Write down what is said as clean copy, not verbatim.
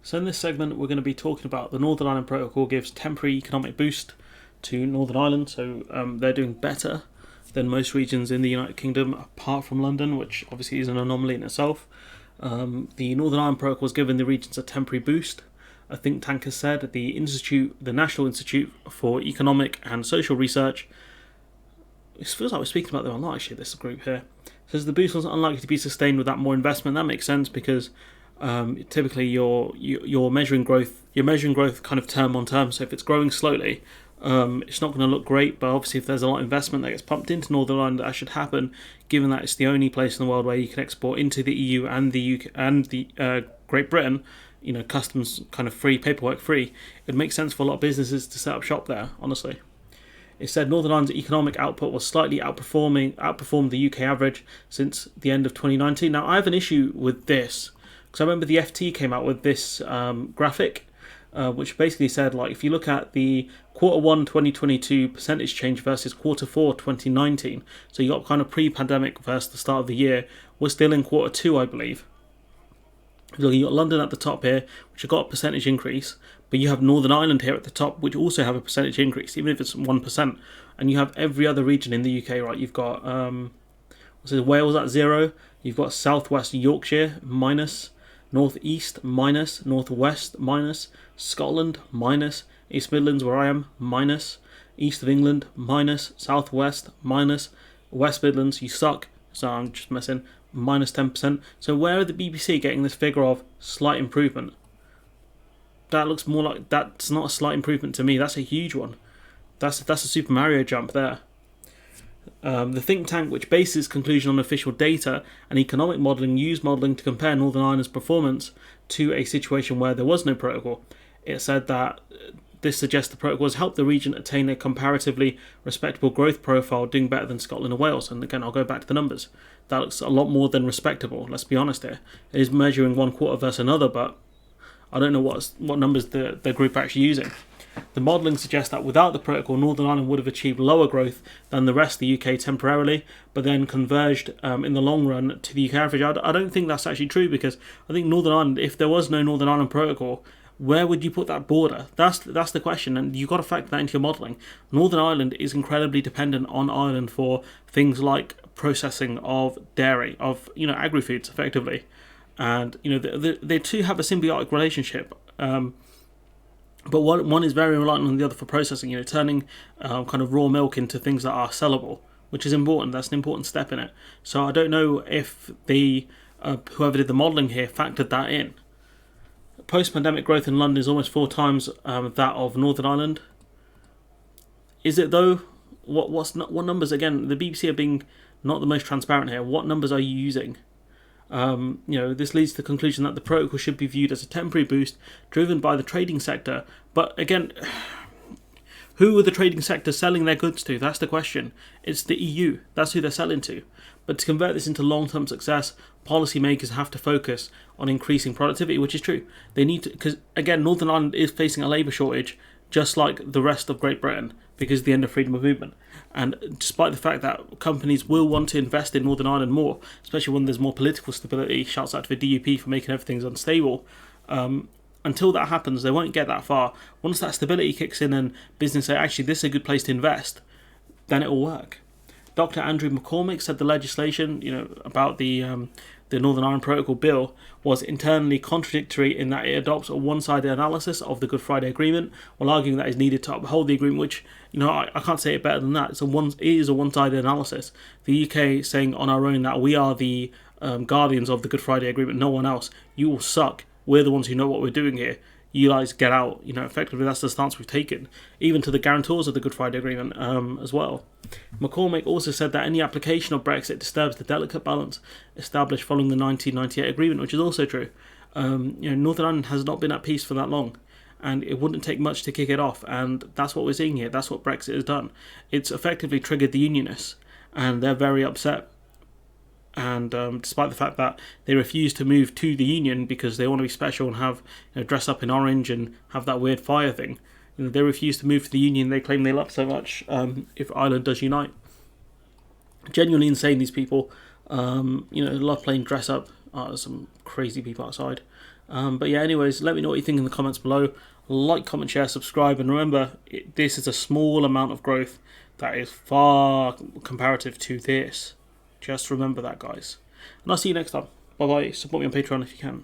So in this segment, we're going to be talking about the Northern Ireland Protocol gives temporary economic boost to Northern Ireland. So they're doing better than most regions in the United Kingdom, apart from London, which obviously is an anomaly in itself. The Northern Ireland Protocol has given the regions a temporary boost. A think tank has said the National Institute for Economic and Social Research. It feels like we're speaking about them a lot, actually, this group here. Says the boost was unlikely to be sustained without more investment. That makes sense because typically you're measuring growth. You're measuring growth kind of term on term. So if it's growing slowly, it's not going to look great. But obviously, if there's a lot of investment that gets pumped into Northern Ireland, that should happen. Given that it's the only place in the world where you can export into the EU and the UK and the Great Britain, customs kind of free, paperwork free. It makes sense for a lot of businesses to set up shop there. Honestly. It said Northern Ireland's economic output was slightly outperformed the UK average since the end of 2019. Now, I have an issue with this because I remember the FT came out with this graphic, which basically said, like, if you look at the Q1 2022 percentage change versus Q4 2019, so you got kind of pre-pandemic versus the start of the year, we're still in Q2, I believe. You got London at the top here, which have got a percentage increase, but you have Northern Ireland here at the top, which also have a percentage increase, even if it's 1%. And you have every other region in the UK, right? You've got Wales at 0. You've got Southwest Yorkshire minus, North East minus, Northwest minus, Scotland minus, East Midlands where I am minus, East of England minus, Southwest minus, West Midlands you suck. So I'm just messing. Minus 10%. So where are the BBC getting this figure of slight improvement? That looks more like, that's not a slight improvement to me. That's a huge one. That's a Super Mario jump there. The think tank, which bases conclusion on official data and economic modelling, used modelling to compare Northern Ireland's performance to a situation where there was no protocol. It said that this suggests the protocol has helped the region attain a comparatively respectable growth profile, doing better than Scotland and Wales. And again, I'll go back to the numbers. That looks a lot more than respectable, let's be honest here. It is measuring one quarter versus another, but I don't know what numbers the group are actually using. The modelling suggests that without the protocol, Northern Ireland would have achieved lower growth than the rest of the UK temporarily, but then converged in the long run to the UK average. I don't think that's actually true, because I think Northern Ireland, if there was no Northern Ireland protocol, where would you put that border? That's the question, and you've got to factor that into your modelling. Northern Ireland is incredibly dependent on Ireland for things like processing of dairy, of agri-foods, effectively, and the two have a symbiotic relationship. But one is very reliant on the other for processing. Turning kind of raw milk into things that are sellable, which is important. That's an important step in it. So I don't know if the whoever did the modelling here factored that in. Post-pandemic growth in London is almost 4 times that of Northern Ireland. Is it though? What numbers? Again, the BBC are being not the most transparent here. What numbers are you using? This leads to the conclusion that the protocol should be viewed as a temporary boost driven by the trading sector. But again, who are the trading sector selling their goods to? That's the question. It's the EU. That's who they're selling to. But to convert this into long-term success, policymakers have to focus on increasing productivity, which is true. They need to, because again, Northern Ireland is facing a labour shortage, just like the rest of Great Britain, because of the end of freedom of movement. And despite the fact that companies will want to invest in Northern Ireland more, especially when there's more political stability, shouts out to the DUP for making everything unstable, until that happens, they won't get that far. Once that stability kicks in and business say, actually, this is a good place to invest, then it will work. Dr. Andrew McCormick said the legislation, about the Northern Ireland Protocol bill was internally contradictory in that it adopts a one-sided analysis of the Good Friday Agreement, while arguing that is needed to uphold the agreement, which, I can't say it better than that. It is a one-sided analysis. The UK saying on our own that we are the guardians of the Good Friday Agreement, no one else. You all suck. We're the ones who know what we're doing here. You guys get out. Effectively that's the stance we've taken, even to the guarantors of the Good Friday Agreement as well. McCormick also said that any application of Brexit disturbs the delicate balance established following the 1998 agreement, which is also true. Northern Ireland has not been at peace for that long, and it wouldn't take much to kick it off, and that's what we're seeing here. That's what Brexit has done. It's effectively triggered the unionists, and they're very upset. And despite the fact that they refuse to move to the union because they want to be special and have dress up in orange and have that weird fire thing, they refuse to move to the union they claim they love so much. If Ireland does unite, genuinely insane. These people, love playing dress up. There's some crazy people outside. But yeah, anyways, let me know what you think in the comments below. Like, comment, share, subscribe, and remember, this is a small amount of growth that is far comparative to this. Just remember that, guys. And I'll see you next time. Bye bye. Support me on Patreon if you can.